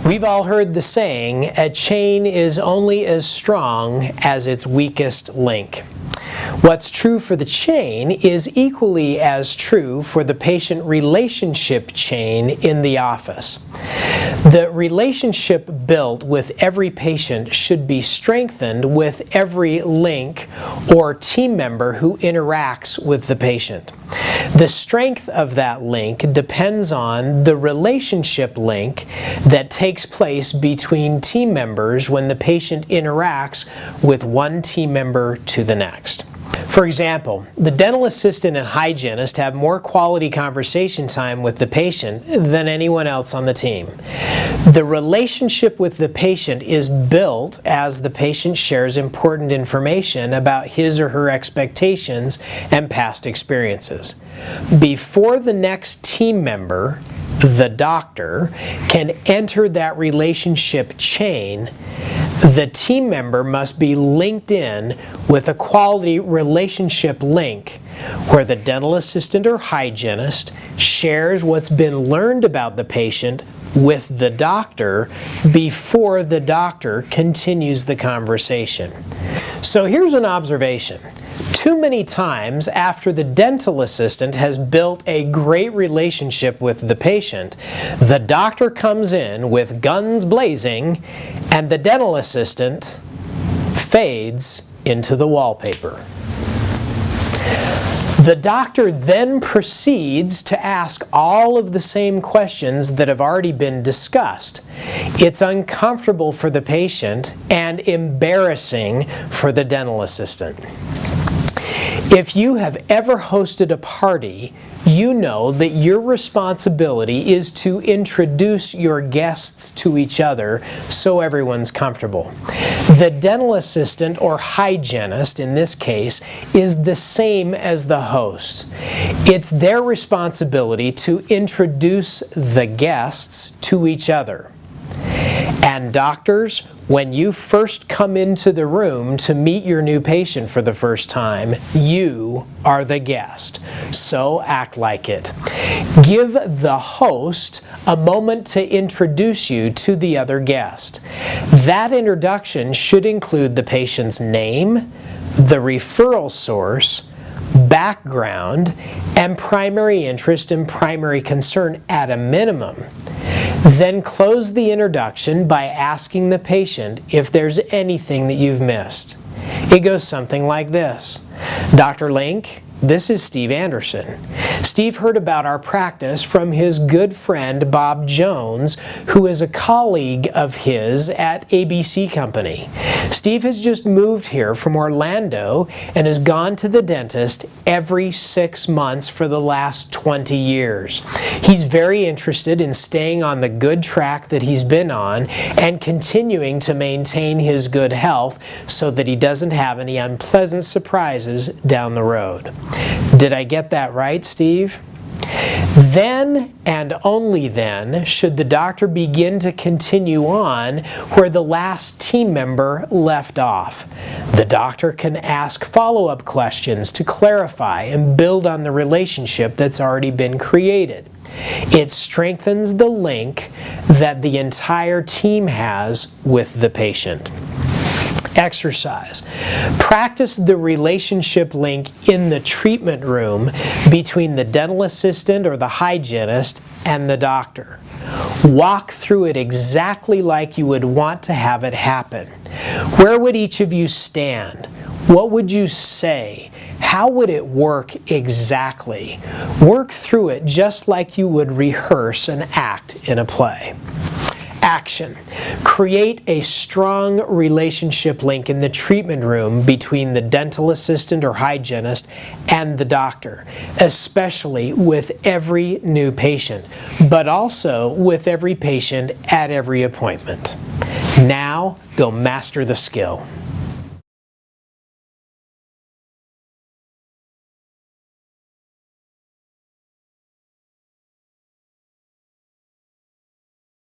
We've all heard the saying, a chain is only as strong as its weakest link. What's true for the chain is equally as true for the patient relationship chain in the office. The relationship built with every patient should be strengthened with every link or team member who interacts with the patient. The strength of that link depends on the relationship link that takes place between team members when the patient interacts with one team member to the next. For example, the dental assistant and hygienist have more quality conversation time with the patient than anyone else on the team. The relationship with the patient is built as the patient shares important information about his or her expectations and past experiences. Before the next team member, the doctor, can enter that relationship chain, the team member must be linked in with a quality relationship link where the dental assistant or hygienist shares what's been learned about the patient with the doctor before the doctor continues the conversation. So here's an observation. Too many times after the dental assistant has built a great relationship with the patient, the doctor comes in with guns blazing and the dental assistant fades into the wallpaper. The doctor then proceeds to ask all of the same questions that have already been discussed. It's uncomfortable for the patient and embarrassing for the dental assistant. If you have ever hosted a party, you know that your responsibility is to introduce your guests to each other so everyone's comfortable. The dental assistant or hygienist, in this case, is the same as the host. It's their responsibility to introduce the guests to each other. And doctors, when you first come into the room to meet your new patient for the first time, you are the guest. So act like it. Give the host a moment to introduce you to the other guest. That introduction should include the patient's name, the referral source, background, and primary interest and primary concern at a minimum. Then close the introduction by asking the patient if there's anything that you've missed. It goes something like this. Dr. Link, this is Steve Anderson. Steve heard about our practice from his good friend Bob Jones, who is a colleague of his at ABC Company. Steve has just moved here from Orlando and has gone to the dentist every 6 months for the last 20 years. He's very interested in staying on the good track that he's been on and continuing to maintain his good health so that he doesn't have any unpleasant surprises down the road. Did I get that right, Steve? Then and only then should the doctor begin to continue on where the last team member left off. The doctor can ask follow-up questions to clarify and build on the relationship that's already been created. It strengthens the link that the entire team has with the patient. Exercise. Practice the relationship link in the treatment room between the dental assistant or the hygienist and the doctor. Walk through it exactly like you would want to have it happen. Where would each of you stand? What would you say? How would it work exactly? Work through it just like you would rehearse an act in a play. Action. Create a strong relationship link in the treatment room between the dental assistant or hygienist and the doctor, especially with every new patient, but also with every patient at every appointment. Now, go master the skill.